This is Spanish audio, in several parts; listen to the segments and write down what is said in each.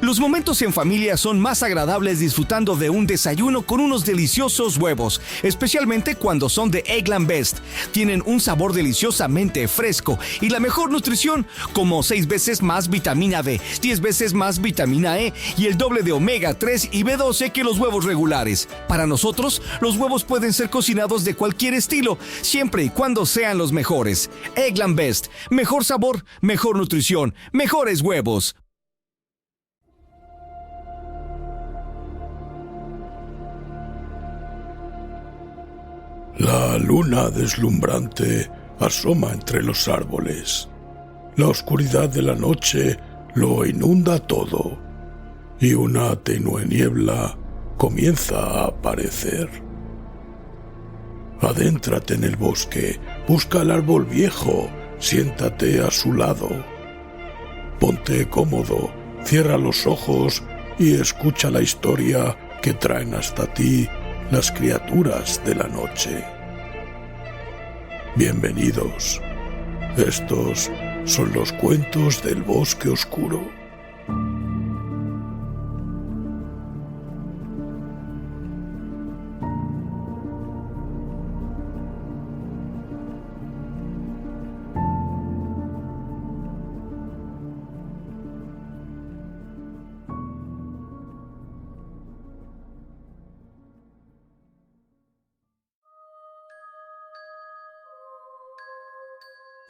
Los momentos en familia son más agradables disfrutando de un desayuno con unos deliciosos huevos, especialmente cuando son de Eggland Best. Tienen un sabor deliciosamente fresco y la mejor nutrición, como 6 veces más vitamina D, 10 veces más vitamina E y el doble de omega 3 y B12 que los huevos regulares. Para nosotros, los huevos pueden ser cocinados de cualquier estilo, siempre y cuando sean los mejores. Eggland Best, mejor sabor, mejor nutrición, mejores huevos. La luna deslumbrante asoma entre los árboles. La oscuridad de la noche lo inunda todo y una tenue niebla comienza a aparecer. Adéntrate en el bosque, busca el árbol viejo, siéntate a su lado. Ponte cómodo, cierra los ojos y escucha la historia que traen hasta ti las criaturas de la noche. Bienvenidos. Estos son los cuentos del bosque oscuro.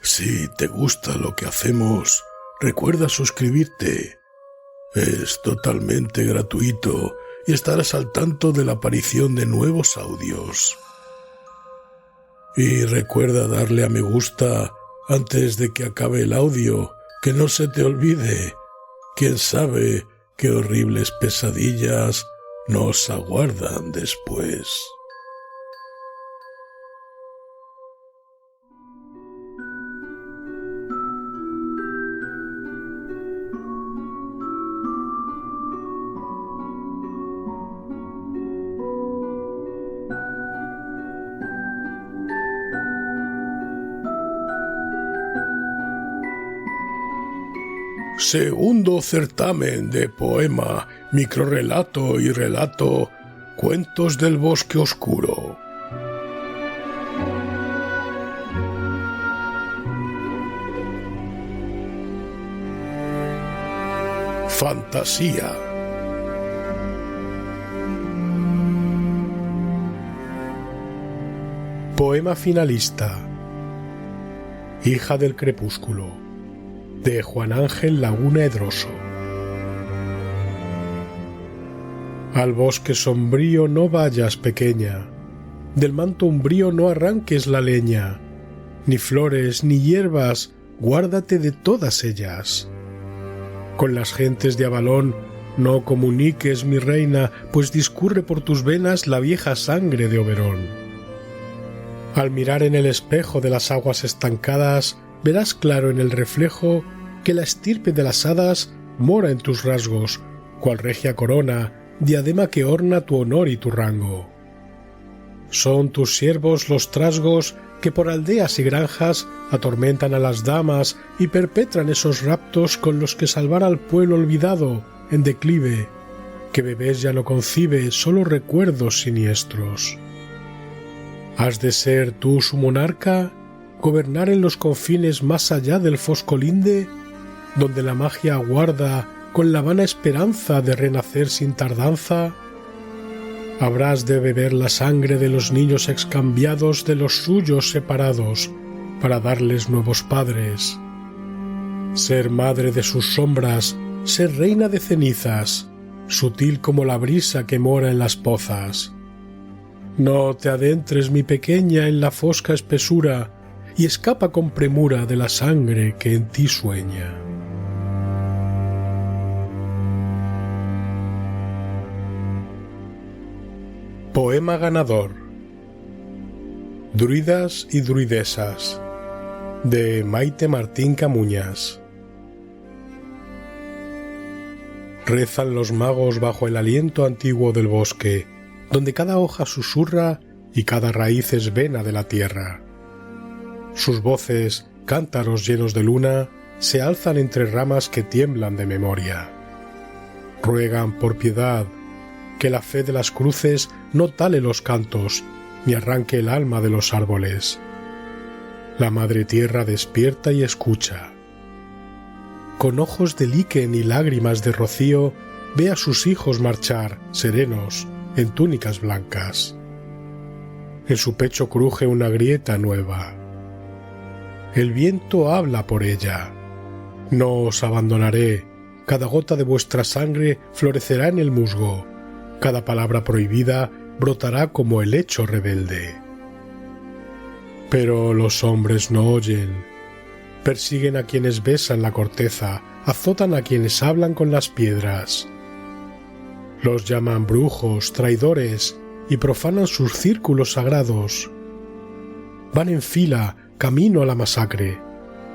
Si te gusta lo que hacemos, recuerda suscribirte. Es totalmente gratuito y estarás al tanto de la aparición de nuevos audios. Y recuerda darle a me gusta antes de que acabe el audio, que no se te olvide. Quién sabe qué horribles pesadillas nos aguardan después. Segundo certamen de poema, microrrelato y relato, Cuentos del Bosque Oscuro. Fantasía. Poema finalista. Hija del crepúsculo, de Juan Ángel Laguna Edroso. Al bosque sombrío no vayas, pequeña, del manto umbrío no arranques la leña, ni flores ni hierbas, guárdate de todas ellas. Con las gentes de Avalón no comuniques, mi reina, pues discurre por tus venas la vieja sangre de Oberón. Al mirar en el espejo de las aguas estancadas, verás claro en el reflejo que la estirpe de las hadas mora en tus rasgos, cual regia corona, diadema que orna tu honor y tu rango. Son tus siervos los trasgos que por aldeas y granjas atormentan a las damas y perpetran esos raptos con los que salvar al pueblo olvidado en declive, que bebés ya no concibe, solo recuerdos siniestros. ¿Has de ser tú su monarca? ¿Gobernar en los confines más allá del fosco linde, donde la magia aguarda con la vana esperanza de renacer sin tardanza? Habrás de beber la sangre de los niños excambiados de los suyos separados para darles nuevos padres. Ser madre de sus sombras, ser reina de cenizas, sutil como la brisa que mora en las pozas. No te adentres, mi pequeña, en la fosca espesura y escapa con premura de la sangre que en ti sueña. Poema ganador. Druidas y druidesas, de Maite Martín Camuñas. Rezan los magos bajo el aliento antiguo del bosque, donde cada hoja susurra y cada raíz es vena de la tierra. Sus voces, cántaros llenos de luna, se alzan entre ramas que tiemblan de memoria. ruegan por piedad, que la fe de las cruces no tale los cantos, ni arranque el alma de los árboles. La madre tierra despierta y escucha. Con ojos de líquen y lágrimas de rocío, ve a sus hijos marchar, serenos, en túnicas blancas. En su pecho cruje una grieta nueva. El viento habla por ella. No os abandonaré, cada gota de vuestra sangre florecerá en el musgo, cada palabra prohibida brotará como helecho rebelde. Pero los hombres no oyen. Persiguen a quienes besan la corteza, azotan a quienes hablan con las piedras. Los llaman brujos, traidores, y profanan sus círculos sagrados. Van en fila, camino a la masacre,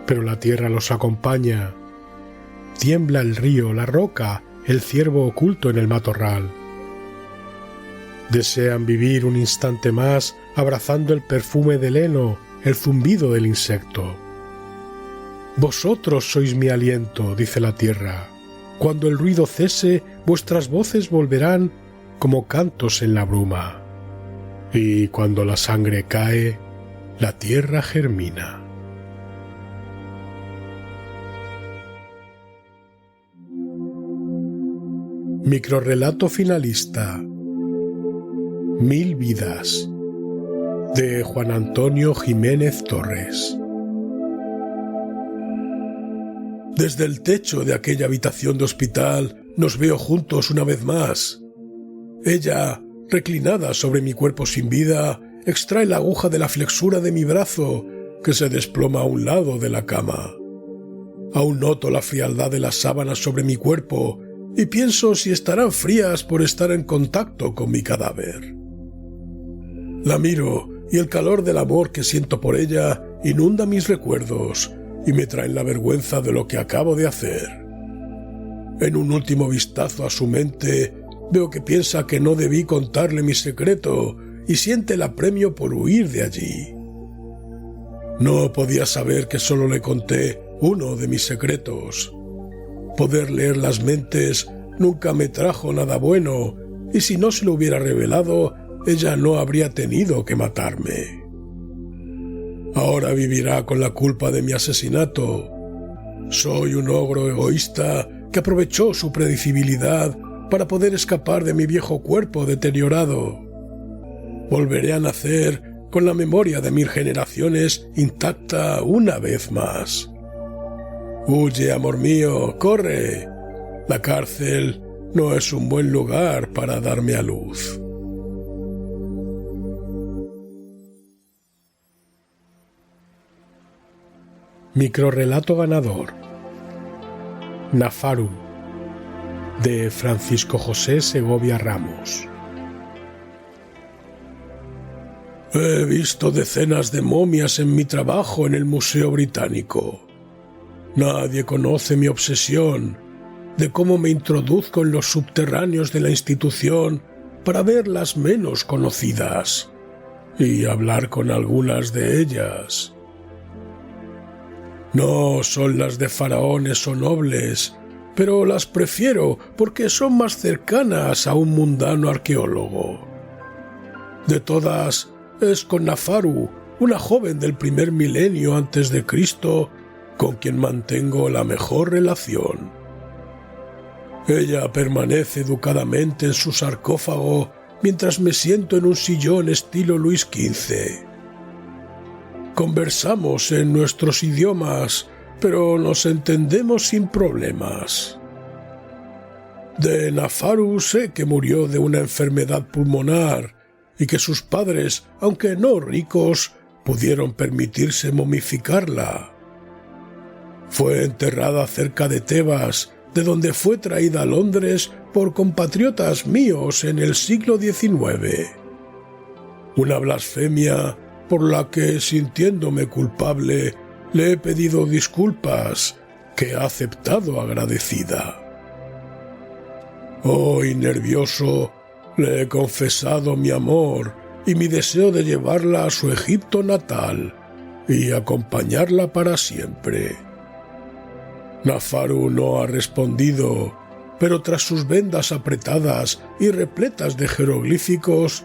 pero la tierra los acompaña. Tiembla el río, la roca, el ciervo oculto en el matorral. Desean vivir un instante más abrazando el perfume del heno, el zumbido del insecto. Vosotros sois mi aliento, dice la tierra. Cuando el ruido cese, vuestras voces volverán como cantos en la bruma. Y cuando la sangre cae, la tierra germina. Microrrelato finalista. 1000 vidas, de Juan Antonio Jiménez Torres. Desde el techo de aquella habitación de hospital nos veo juntos una vez más. Ella, reclinada sobre mi cuerpo sin vida, extrae la aguja de la flexura de mi brazo, que se desploma a un lado de la cama. Aún noto la frialdad de las sábanas sobre mi cuerpo y pienso si estarán frías por estar en contacto con mi cadáver. La miro y el calor del amor que siento por ella inunda mis recuerdos y me traen la vergüenza de lo que acabo de hacer. En un último vistazo a su mente, veo que piensa que no debí contarle mi secreto y siente el apremio por huir de allí. No podía saber que solo le conté uno de mis secretos. Poder leer las mentes nunca me trajo nada bueno, y si no se lo hubiera revelado, ella no habría tenido que matarme. Ahora vivirá con la culpa de mi asesinato. Soy un ogro egoísta que aprovechó su predecibilidad para poder escapar de mi viejo cuerpo deteriorado. Volveré a nacer con la memoria de 1000 generaciones intacta una vez más. Huye, amor mío, corre. La cárcel no es un buen lugar para darme a luz. Microrrelato ganador. Nafaru, de Francisco José Segovia Ramos. He visto decenas de momias en mi trabajo en el Museo Británico. Nadie conoce mi obsesión de cómo me introduzco en los subterráneos de la institución para ver las menos conocidas y hablar con algunas de ellas. No son las de faraones o nobles, pero las prefiero porque son más cercanas a un mundano arqueólogo. De todas, es con Nafaru, una joven del primer milenio antes de Cristo, con quien mantengo la mejor relación. Ella permanece educadamente en su sarcófago mientras me siento en un sillón estilo Luis XV. Conversamos en nuestros idiomas, pero nos entendemos sin problemas. De Nafaru sé que murió de una enfermedad pulmonar y que sus padres, aunque no ricos, pudieron permitirse momificarla. Fue enterrada cerca de Tebas, de donde fue traída a Londres por compatriotas míos en el siglo XIX. Una blasfemia por la que, sintiéndome culpable, le he pedido disculpas, que ha aceptado agradecida. Hoy, nervioso, le he confesado mi amor y mi deseo de llevarla a su Egipto natal y acompañarla para siempre. Nafaru no ha respondido, pero tras sus vendas apretadas y repletas de jeroglíficos,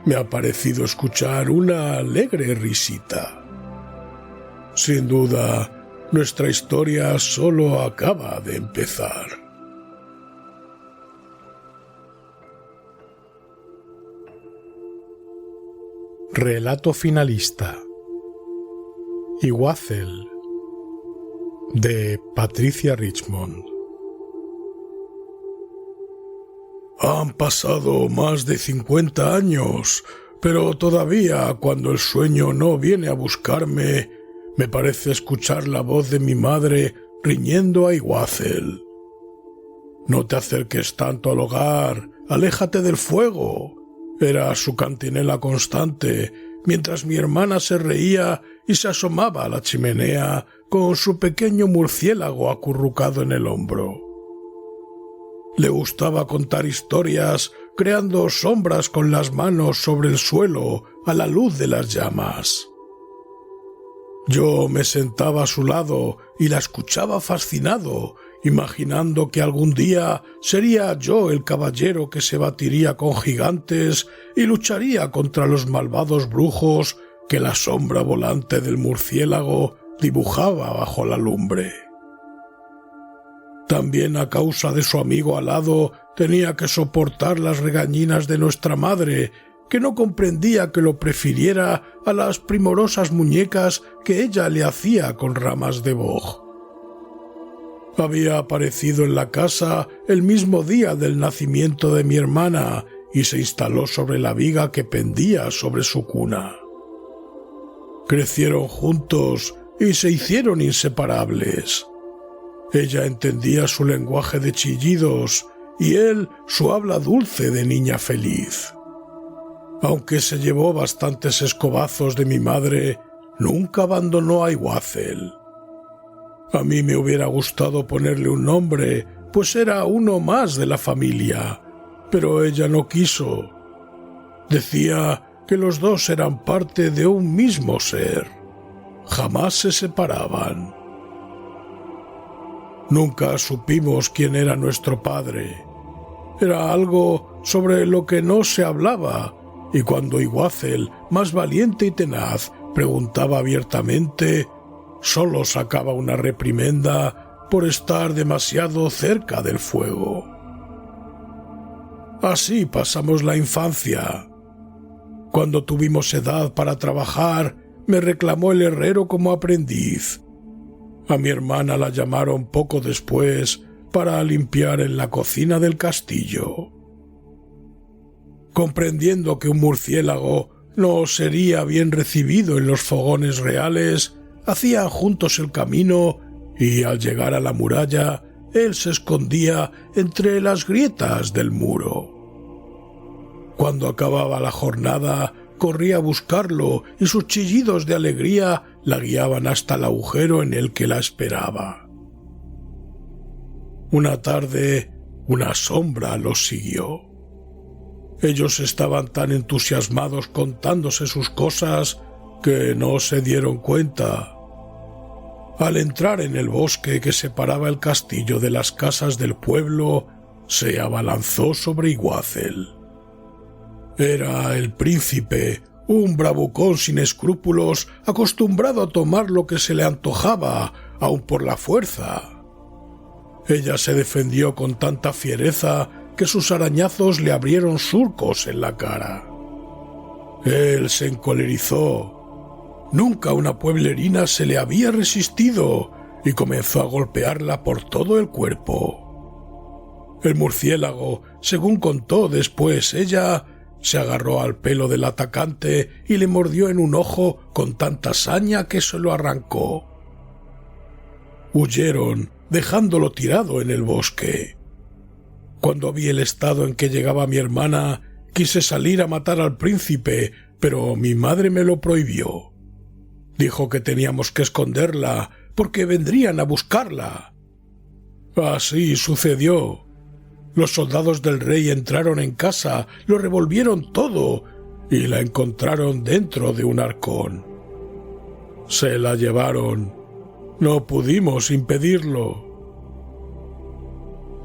me ha parecido escuchar una alegre risita. Sin duda, nuestra historia solo acaba de empezar. Relato finalista. Iguazel, de Patricia Richmond. Han pasado más de 50 años, pero todavía cuando el sueño no viene a buscarme, me parece escuchar la voz de mi madre riñendo a Iguazel. «No te acerques tanto al hogar, aléjate del fuego», era su cantinela constante, mientras mi hermana se reía y se asomaba a la chimenea con su pequeño murciélago acurrucado en el hombro. Le gustaba contar historias, creando sombras con las manos sobre el suelo a la luz de las llamas. Yo me sentaba a su lado y la escuchaba fascinado, imaginando que algún día sería yo el caballero que se batiría con gigantes y lucharía contra los malvados brujos que la sombra volante del murciélago dibujaba bajo la lumbre. También a causa de su amigo alado tenía que soportar las regañinas de nuestra madre, que no comprendía que lo prefiriera a las primorosas muñecas que ella le hacía con ramas de boj. Había aparecido en la casa el mismo día del nacimiento de mi hermana y se instaló sobre la viga que pendía sobre su cuna. Crecieron juntos y se hicieron inseparables. Ella entendía su lenguaje de chillidos y él su habla dulce de niña feliz. Aunque se llevó bastantes escobazos de mi madre, nunca abandonó a Iguazel. A mí me hubiera gustado ponerle un nombre, pues era uno más de la familia, pero ella no quiso. Decía que los dos eran parte de un mismo ser. Jamás se separaban. Nunca supimos quién era nuestro padre. Era algo sobre lo que no se hablaba, y cuando Iguazel, más valiente y tenaz, preguntaba abiertamente, solo sacaba una reprimenda por estar demasiado cerca del fuego. Así pasamos la infancia. Cuando tuvimos edad para trabajar, me reclamó el herrero como aprendiz. A mi hermana la llamaron poco después para limpiar en la cocina del castillo. Comprendiendo que un murciélago no sería bien recibido en los fogones reales, hacían juntos el camino y al llegar a la muralla, él se escondía entre las grietas del muro. Cuando acababa la jornada, corría a buscarlo y sus chillidos de alegría la guiaban hasta el agujero en el que la esperaba. Una tarde, una sombra los siguió. Ellos estaban tan entusiasmados contándose sus cosas que no se dieron cuenta. Al entrar en el bosque que separaba el castillo de las casas del pueblo, se abalanzó sobre Iguazel. Era el príncipe, un bravucón sin escrúpulos, acostumbrado a tomar lo que se le antojaba, aun por la fuerza. Ella se defendió con tanta fiereza que sus arañazos le abrieron surcos en la cara. Él se encolerizó. Nunca una pueblerina se le había resistido y comenzó a golpearla por todo el cuerpo. El murciélago, según contó después ella, se agarró al pelo del atacante y le mordió en un ojo con tanta saña que se lo arrancó. Huyeron, dejándolo tirado en el bosque. Cuando vi el estado en que llegaba mi hermana, quise salir a matar al príncipe, pero mi madre me lo prohibió. Dijo que teníamos que esconderla, porque vendrían a buscarla. Así sucedió. Los soldados del rey entraron en casa, lo revolvieron todo y la encontraron dentro de un arcón. Se la llevaron. No pudimos impedirlo.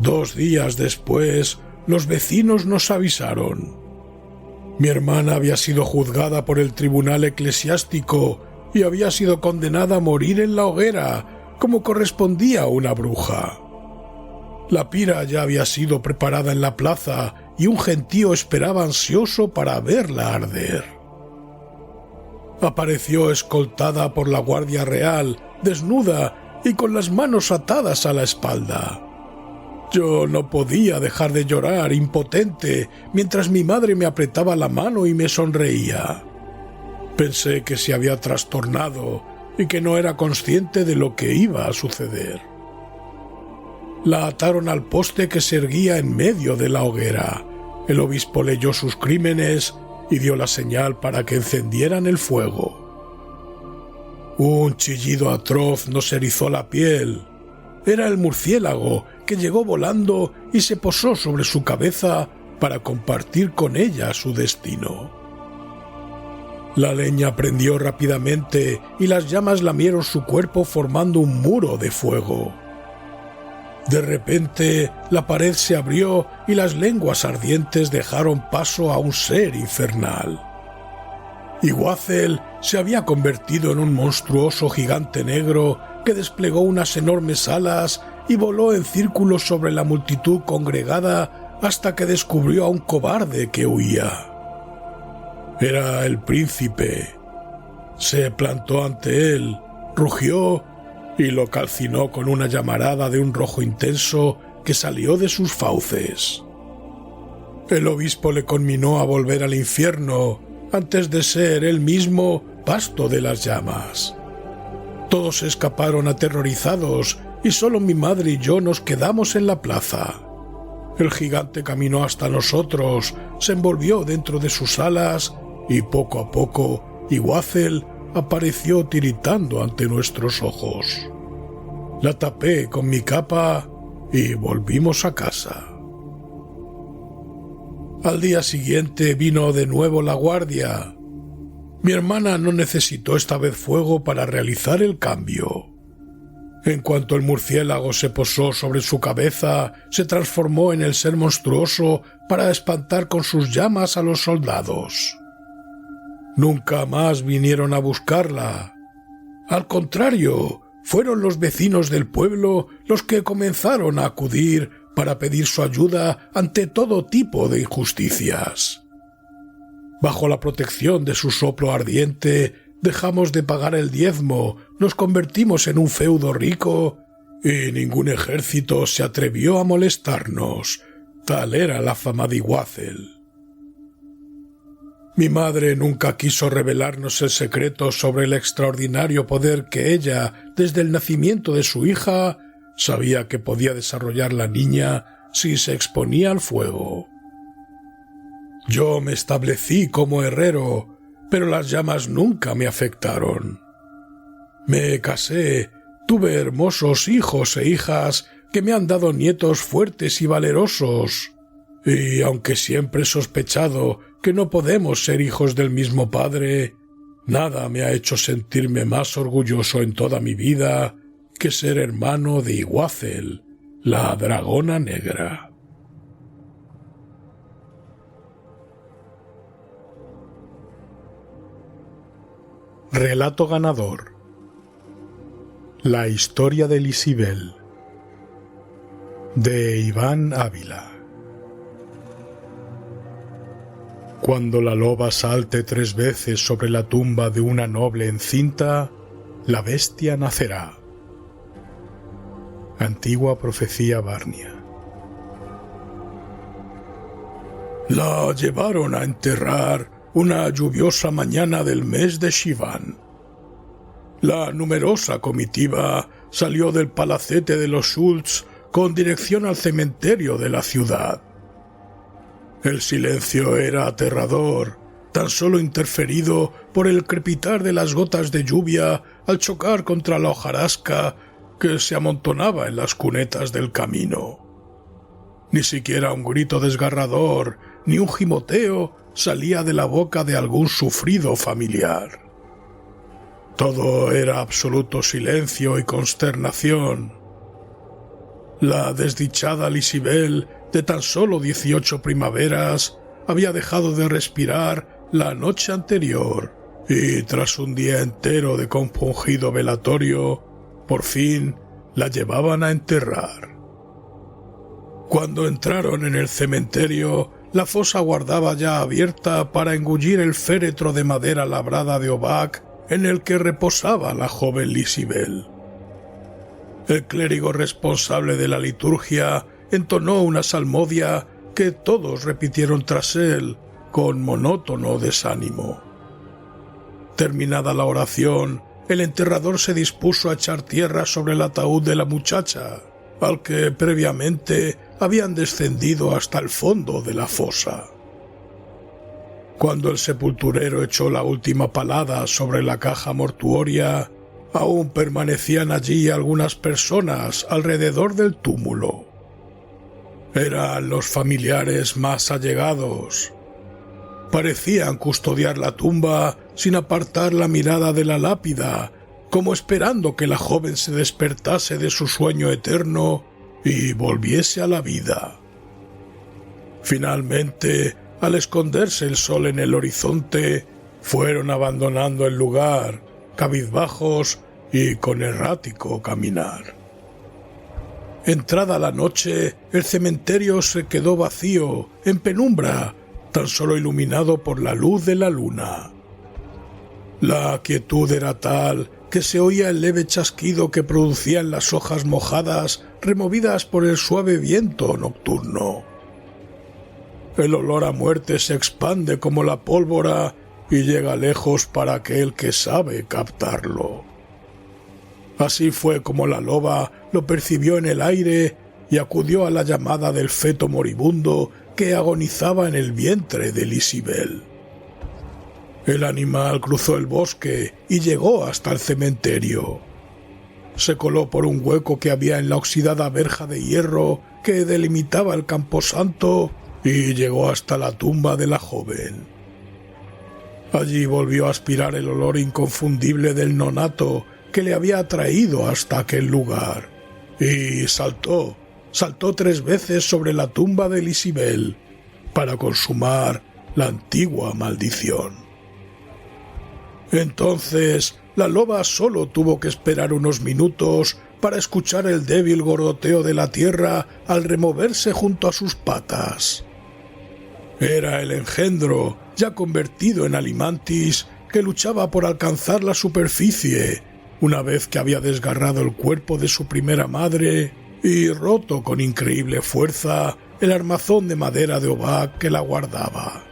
2 días después, los vecinos nos avisaron. Mi hermana había sido juzgada por el tribunal eclesiástico y había sido condenada a morir en la hoguera, como correspondía a una bruja. La pira ya había sido preparada en la plaza y un gentío esperaba ansioso para verla arder. Apareció escoltada por la Guardia Real, desnuda y con las manos atadas a la espalda. Yo no podía dejar de llorar, impotente, mientras mi madre me apretaba la mano y me sonreía. Pensé que se había trastornado y que no era consciente de lo que iba a suceder. La ataron al poste que se erguía en medio de la hoguera. El obispo leyó sus crímenes y dio la señal para que encendieran el fuego. Un chillido atroz nos erizó la piel. Era el murciélago que llegó volando y se posó sobre su cabeza para compartir con ella su destino. La leña prendió rápidamente y las llamas lamieron su cuerpo formando un muro de fuego. De repente, la pared se abrió y las lenguas ardientes dejaron paso a un ser infernal. Iguazel se había convertido en un monstruoso gigante negro que desplegó unas enormes alas y voló en círculos sobre la multitud congregada hasta que descubrió a un cobarde que huía. Era el príncipe. Se plantó ante él, rugió y lo calcinó con una llamarada de un rojo intenso que salió de sus fauces. El obispo le conminó a volver al infierno antes de ser él mismo pasto de las llamas. Todos escaparon aterrorizados y solo mi madre y yo nos quedamos en la plaza. El gigante caminó hasta nosotros, se envolvió dentro de sus alas y poco a poco Iguazel apareció tiritando ante nuestros ojos. La tapé con mi capa y volvimos a casa. Al día siguiente vino de nuevo la guardia. Mi hermana no necesitó esta vez fuego para realizar el cambio. En cuanto el murciélago se posó sobre su cabeza, se transformó en el ser monstruoso para espantar con sus llamas a los soldados. Nunca más vinieron a buscarla. Al contrario, fueron los vecinos del pueblo los que comenzaron a acudir para pedir su ayuda ante todo tipo de injusticias. Bajo la protección de su soplo ardiente, dejamos de pagar el diezmo, nos convertimos en un feudo rico y ningún ejército se atrevió a molestarnos. Tal era la fama de Iguazel. Mi madre nunca quiso revelarnos el secreto sobre el extraordinario poder que ella, desde el nacimiento de su hija, sabía que podía desarrollar la niña si se exponía al fuego. Yo me establecí como herrero, pero las llamas nunca me afectaron. Me casé, tuve hermosos hijos e hijas que me han dado nietos fuertes y valerosos, y aunque siempre he sospechado que no podemos ser hijos del mismo padre, nada me ha hecho sentirme más orgulloso en toda mi vida que ser hermano de Iguazel, la dragona negra. Relato ganador. La historia de Lisibel, de Iván Ávila. Cuando la loba salte 3 veces sobre la tumba de una noble encinta, la bestia nacerá. Antigua profecía Barnia. La llevaron a enterrar una lluviosa mañana del mes de Sivan. La numerosa comitiva salió del palacete de los Schultz con dirección al cementerio de la ciudad. El silencio era aterrador, tan solo interferido por el crepitar de las gotas de lluvia al chocar contra la hojarasca que se amontonaba en las cunetas del camino. Ni siquiera un grito desgarrador, ni un gimoteo salía de la boca de algún sufrido familiar. Todo era absoluto silencio y consternación. La desdichada Lisibel, de tan solo 18 primaveras, había dejado de respirar la noche anterior y, tras un día entero de compungido velatorio, por fin la llevaban a enterrar. Cuando entraron en el cementerio, la fosa guardaba ya abierta para engullir el féretro de madera labrada de Obac en el que reposaba la joven Lisibel. El clérigo responsable de la liturgia entonó una salmodia que todos repitieron tras él con monótono desánimo. Terminada la oración, el enterrador se dispuso a echar tierra sobre el ataúd de la muchacha, al que previamente habían descendido hasta el fondo de la fosa. Cuando el sepulturero echó la última palada sobre la caja mortuoria, aún permanecían allí algunas personas alrededor del túmulo. Eran los familiares más allegados. Parecían custodiar la tumba sin apartar la mirada de la lápida, como esperando que la joven se despertase de su sueño eterno y volviese a la vida. Finalmente, al esconderse el sol en el horizonte, fueron abandonando el lugar, cabizbajos y con errático caminar. Entrada la noche, el cementerio se quedó vacío, en penumbra, tan solo iluminado por la luz de la luna. La quietud era tal que se oía el leve chasquido que producían las hojas mojadas removidas por el suave viento nocturno. El olor a muerte se expande como la pólvora y llega lejos para aquel que sabe captarlo. Así fue como la loba lo percibió en el aire y acudió a la llamada del feto moribundo que agonizaba en el vientre de Lisibel. El animal cruzó el bosque y llegó hasta el cementerio. Se coló por un hueco que había en la oxidada verja de hierro que delimitaba el camposanto y llegó hasta la tumba de la joven. Allí volvió a aspirar el olor inconfundible del nonato que le había traído hasta aquel lugar, y saltó 3 veces sobre la tumba de Lisibel para consumar la antigua maldición. Entonces la loba solo tuvo que esperar unos minutos para escuchar el débil gorgoteo de la tierra al removerse junto a sus patas. Era el engendro, ya convertido en alimantis, que luchaba por alcanzar la superficie, una vez que había desgarrado el cuerpo de su primera madre y roto con increíble fuerza el armazón de madera de Obac que la guardaba.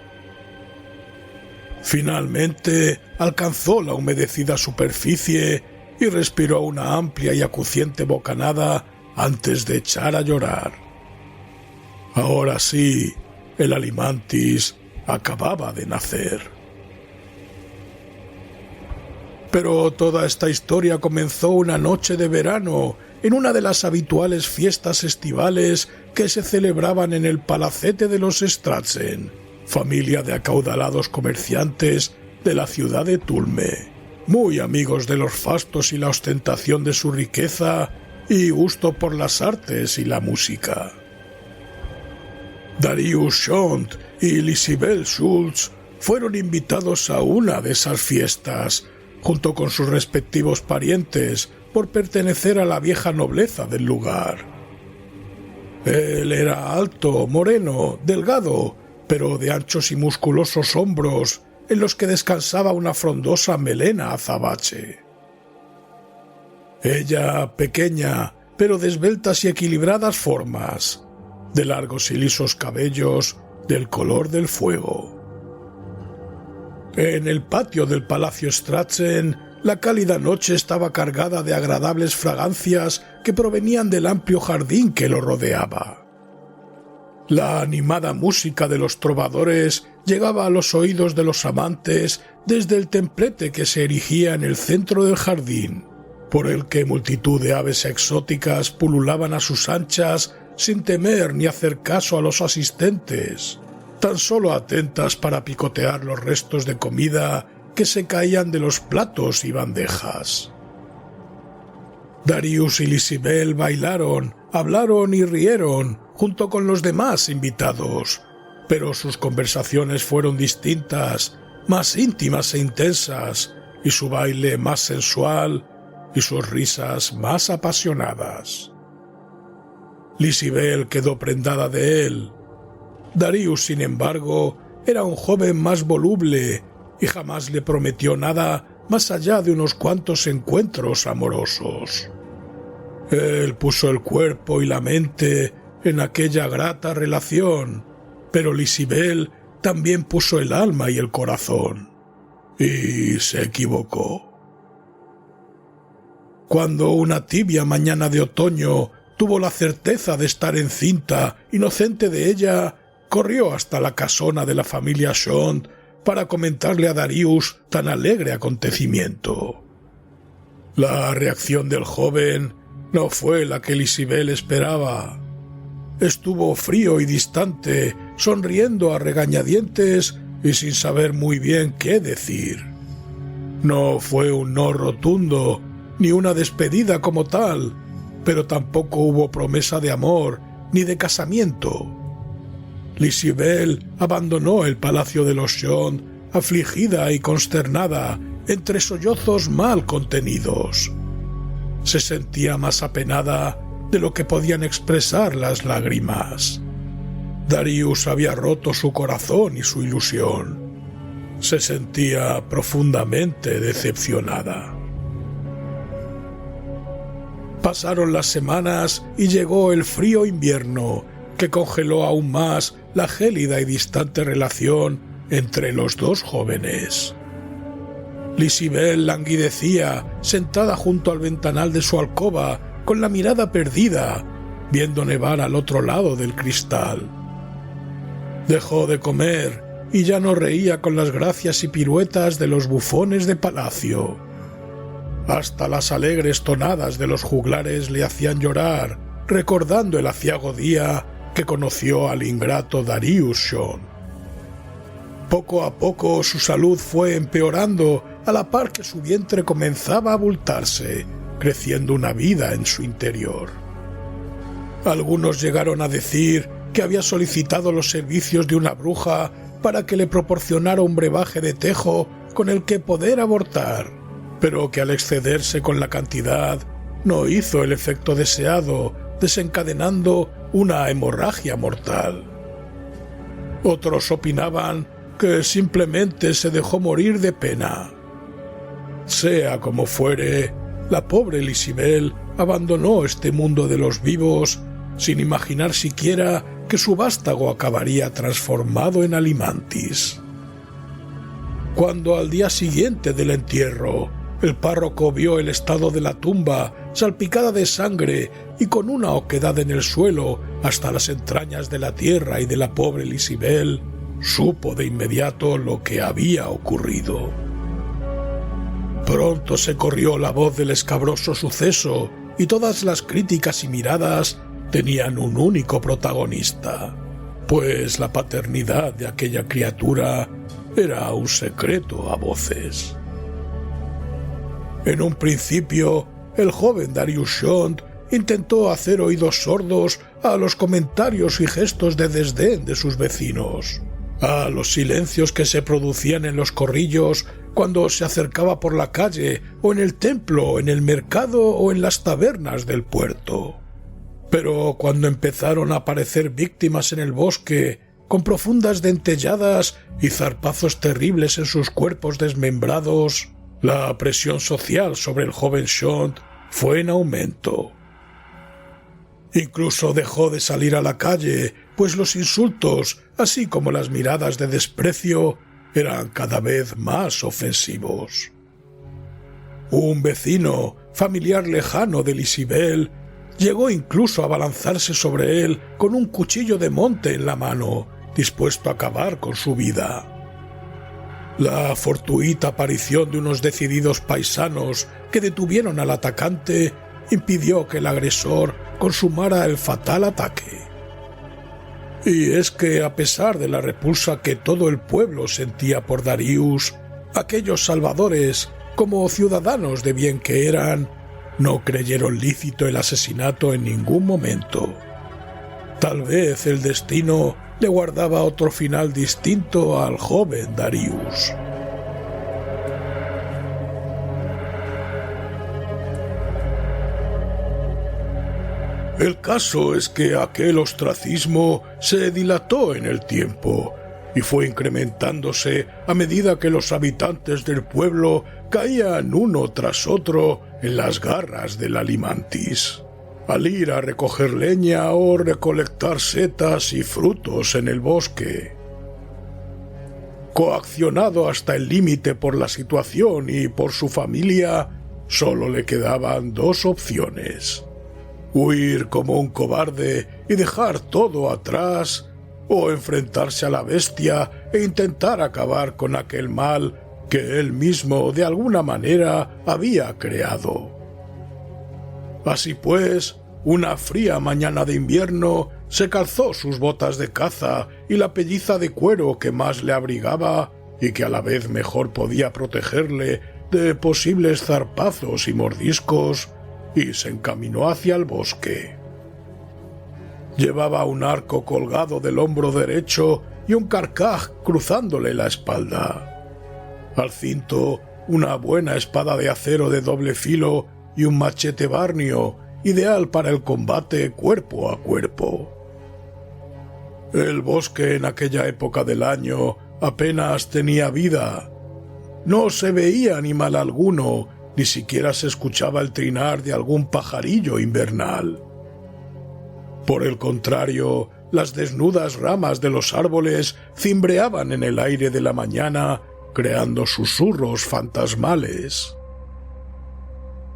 Finalmente alcanzó la humedecida superficie y respiró una amplia y acuciante bocanada antes de echar a llorar. Ahora sí, el alimantis acababa de nacer. Pero toda esta historia comenzó una noche de verano, en una de las habituales fiestas estivales que se celebraban en el palacete de los Stratzen, familia de acaudalados comerciantes de la ciudad de Tulme, muy amigos de los fastos y la ostentación de su riqueza y gusto por las artes y la música. Darius Schont y Lisibel Schultz fueron invitados a una de esas fiestas, junto con sus respectivos parientes, por pertenecer a la vieja nobleza del lugar. Él era alto, moreno, delgado, pero de anchos y musculosos hombros, en los que descansaba una frondosa melena azabache. Ella, pequeña, pero de esbeltas y equilibradas formas, de largos y lisos cabellos del color del fuego. En el patio del Palacio Stratzen, la cálida noche estaba cargada de agradables fragancias que provenían del amplio jardín que lo rodeaba. La animada música de los trovadores llegaba a los oídos de los amantes desde el templete que se erigía en el centro del jardín, por el que multitud de aves exóticas pululaban a sus anchas sin temer ni hacer caso a los asistentes, tan solo atentas para picotear los restos de comida que se caían de los platos y bandejas. Darius y Lisibel bailaron, hablaron y rieron junto con los demás invitados, pero sus conversaciones fueron distintas, más íntimas e intensas, y su baile más sensual y sus risas más apasionadas. Lisibel quedó prendada de él. Darius, sin embargo, era un joven más voluble y jamás le prometió nada más allá de unos cuantos encuentros amorosos. Él puso el cuerpo y la mente en aquella grata relación, pero Lisibel también puso el alma y el corazón, y se equivocó. Cuando una tibia mañana de otoño tuvo la certeza de estar encinta, inocente de ella, corrió hasta la casona de la familia Shond para comentarle a Darius tan alegre acontecimiento. La reacción del joven no fue la que Lisibel esperaba. Estuvo frío y distante, sonriendo a regañadientes y sin saber muy bien qué decir. No fue un no rotundo, ni una despedida como tal, pero tampoco hubo promesa de amor ni de casamiento. Lisibel abandonó el palacio de los Shond, afligida y consternada, entre sollozos mal contenidos. Se sentía más apenada de lo que podían expresar las lágrimas. Darius había roto su corazón y su ilusión. Se sentía profundamente decepcionada. Pasaron las semanas y llegó el frío invierno, que congeló aún más la gélida y distante relación entre los dos jóvenes. Lisibel languidecía, sentada junto al ventanal de su alcoba, con la mirada perdida, viendo nevar al otro lado del cristal. Dejó de comer y ya no reía con las gracias y piruetas de los bufones de palacio. Hasta las alegres tonadas de los juglares le hacían llorar, recordando el aciago día que conoció al ingrato Darius Shond. Poco a poco su salud fue empeorando a la par que su vientre comenzaba a abultarse, creciendo una vida en su interior. Algunos llegaron a decir que había solicitado los servicios de una bruja para que le proporcionara un brebaje de tejo con el que poder abortar, pero que al excederse con la cantidad no hizo el efecto deseado, desencadenando una hemorragia mortal. Otros opinaban que simplemente se dejó morir de pena. Sea como fuere, la pobre Lisibel abandonó este mundo de los vivos sin imaginar siquiera que su vástago acabaría transformado en alimantis. Cuando al día siguiente del entierro el párroco vio el estado de la tumba salpicada de sangre y con una oquedad en el suelo hasta las entrañas de la tierra y de la pobre Lisibel, supo de inmediato lo que había ocurrido. Pronto se corrió la voz del escabroso suceso y todas las críticas y miradas tenían un único protagonista, pues la paternidad de aquella criatura era un secreto a voces. En un principio, el joven Darius Shond intentó hacer oídos sordos a los comentarios y gestos de desdén de sus vecinos, a los silencios que se producían en los corrillos cuando se acercaba por la calle o en el templo, en el mercado o en las tabernas del puerto. Pero cuando empezaron a aparecer víctimas en el bosque, con profundas dentelladas y zarpazos terribles en sus cuerpos desmembrados, la presión social sobre el joven Shond fue en aumento. Incluso dejó de salir a la calle, pues los insultos, así como las miradas de desprecio, eran cada vez más ofensivos. Un vecino, familiar lejano de Lisibel, llegó incluso a abalanzarse sobre él con un cuchillo de monte en la mano, dispuesto a acabar con su vida. La fortuita aparición de unos decididos paisanos que detuvieron al atacante impidió que el agresor consumara el fatal ataque. Y es que, a pesar de la repulsa que todo el pueblo sentía por Darius, aquellos salvadores, como ciudadanos de bien que eran, No creyeron lícito el asesinato en ningún momento. Tal vez el destino le guardaba otro final distinto al joven Darius. El caso es que aquel ostracismo se dilató en el tiempo y fue incrementándose a medida que los habitantes del pueblo caían uno tras otro en las garras del Alimantis. Al ir a recoger leña o recolectar setas y frutos en el bosque. Coaccionado hasta el límite por la situación y por su familia, solo le quedaban dos opciones: huir como un cobarde y dejar todo atrás, o enfrentarse a la bestia e intentar acabar con aquel mal que él mismo de alguna manera había creado. Así pues, una fría mañana de invierno, se calzó sus botas de caza y la pelliza de cuero que más le abrigaba y que a la vez mejor podía protegerle de posibles zarpazos y mordiscos, y se encaminó hacia el bosque. Llevaba un arco colgado del hombro derecho y un carcaj cruzándole la espalda. Al cinto, una buena espada de acero de doble filo y un machete barnio, ideal para el combate cuerpo a cuerpo. El bosque en aquella época del año apenas tenía vida. No se veía animal alguno, ni siquiera se escuchaba el trinar de algún pajarillo invernal. Por el contrario, las desnudas ramas de los árboles cimbreaban en el aire de la mañana, creando susurros fantasmales.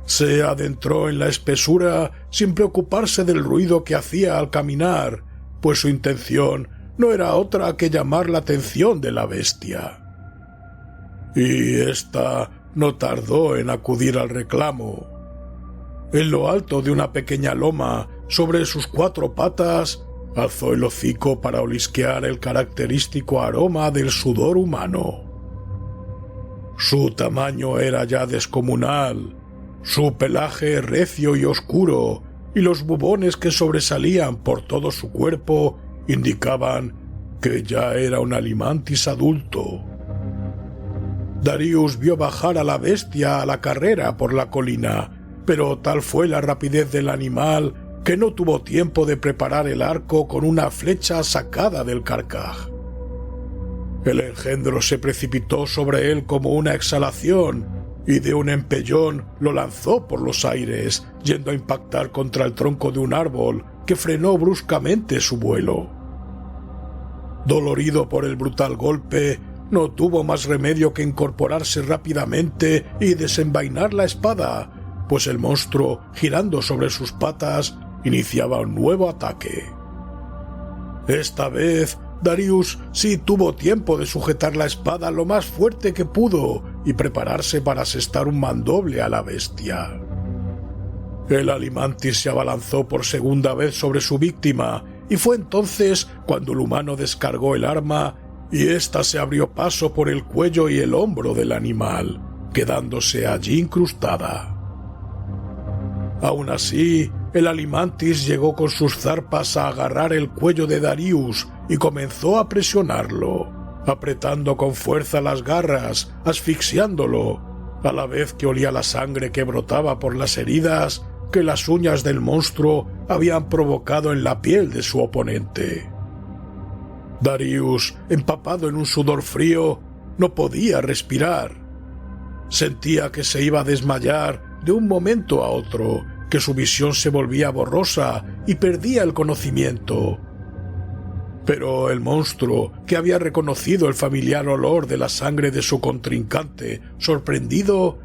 Se adentró en la espesura sin preocuparse del ruido que hacía al caminar, pues su intención no era otra que llamar la atención de la bestia. Y ésta no tardó en acudir al reclamo. En lo alto de una pequeña loma, sobre sus cuatro patas, alzó el hocico para olisquear el característico aroma del sudor humano. Su tamaño era ya descomunal, su pelaje recio y oscuro, y los bubones que sobresalían por todo su cuerpo indicaban que ya era un Alimantis adulto. Darius vio bajar a la bestia a la carrera por la colina, pero tal fue la rapidez del animal que no tuvo tiempo de preparar el arco con una flecha sacada del carcaj. El engendro se precipitó sobre él como una exhalación y de un empellón lo lanzó por los aires, yendo a impactar contra el tronco de un árbol que frenó bruscamente su vuelo. Dolorido por el brutal golpe, no tuvo más remedio que incorporarse rápidamente y desenvainar la espada, pues el monstruo, girando sobre sus patas, iniciaba un nuevo ataque. Esta vez, Darius sí tuvo tiempo de sujetar la espada lo más fuerte que pudo y prepararse para asestar un mandoble a la bestia. El Alimantis se abalanzó por segunda vez sobre su víctima, y fue entonces cuando el humano descargó el arma y ésta se abrió paso por el cuello y el hombro del animal, quedándose allí incrustada. Aún así, el Alimantis llegó con sus zarpas a agarrar el cuello de Darius y comenzó a presionarlo, apretando con fuerza las garras, asfixiándolo, a la vez que olía la sangre que brotaba por las heridas que las uñas del monstruo habían provocado en la piel de su oponente. Darius, empapado en un sudor frío, no podía respirar. Sentía que se iba a desmayar de un momento a otro, que su visión se volvía borrosa y perdía el conocimiento. Pero el monstruo, que había reconocido el familiar olor de la sangre de su contrincante, sorprendido,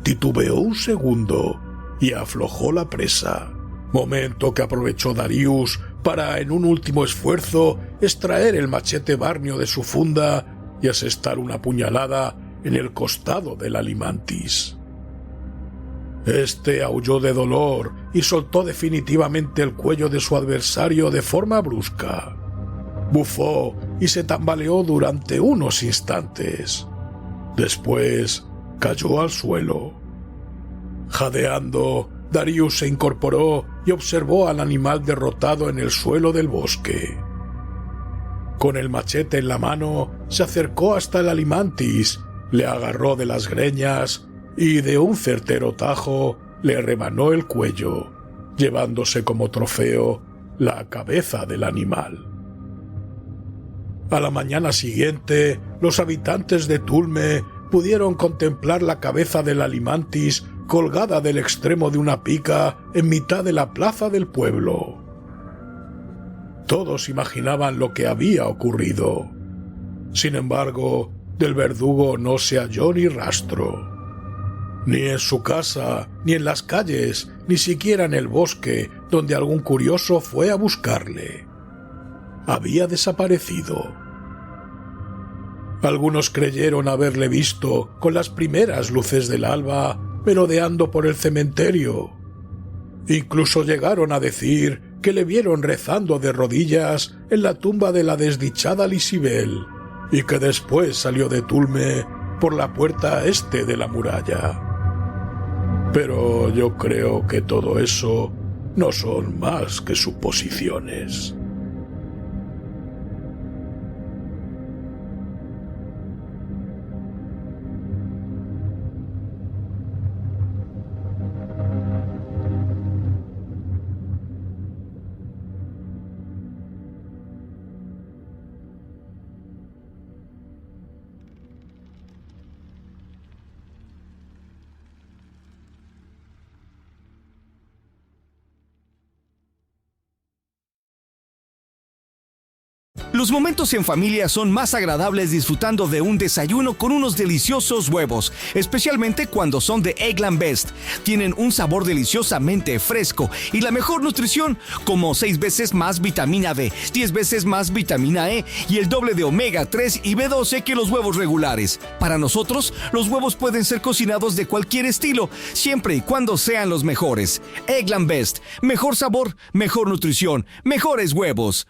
titubeó un segundo y aflojó la presa, momento que aprovechó Darius para, en un último esfuerzo, extraer el machete barnio de su funda y asestar una puñalada en el costado del Alimantis. Este aulló de dolor y soltó definitivamente el cuello de su adversario de forma brusca. Bufó y se tambaleó durante unos instantes. Después cayó al suelo. Jadeando, Darius se incorporó y observó al animal derrotado en el suelo del bosque. Con el machete en la mano, se acercó hasta el Alimantis, le agarró de las greñas y de un certero tajo le rebanó el cuello, llevándose como trofeo la cabeza del animal. A la mañana siguiente, los habitantes de Tulme pudieron contemplar la cabeza del Alimantis colgada del extremo de una pica en mitad de la plaza del pueblo. Todos imaginaban lo que había ocurrido. Sin embargo, del verdugo no se halló ni rastro. Ni en su casa, ni en las calles, ni siquiera en el bosque, donde algún curioso fue a buscarle. Había desaparecido. Algunos creyeron haberle visto con las primeras luces del alba merodeando por el cementerio. Incluso llegaron a decir que le vieron rezando de rodillas en la tumba de la desdichada Lisibel y que después salió de Tulme por la puerta este de la muralla. Pero yo creo que todo eso no son más que suposiciones. Los momentos en familia son más agradables disfrutando de un desayuno con unos deliciosos huevos, especialmente cuando son de Eggland Best. Tienen un sabor deliciosamente fresco y la mejor nutrición, como 6 veces más vitamina D, 10 veces más vitamina E y el doble de omega 3 y B12 que los huevos regulares. Para nosotros, los huevos pueden ser cocinados de cualquier estilo, siempre y cuando sean los mejores. Eggland Best, mejor sabor, mejor nutrición, mejores huevos.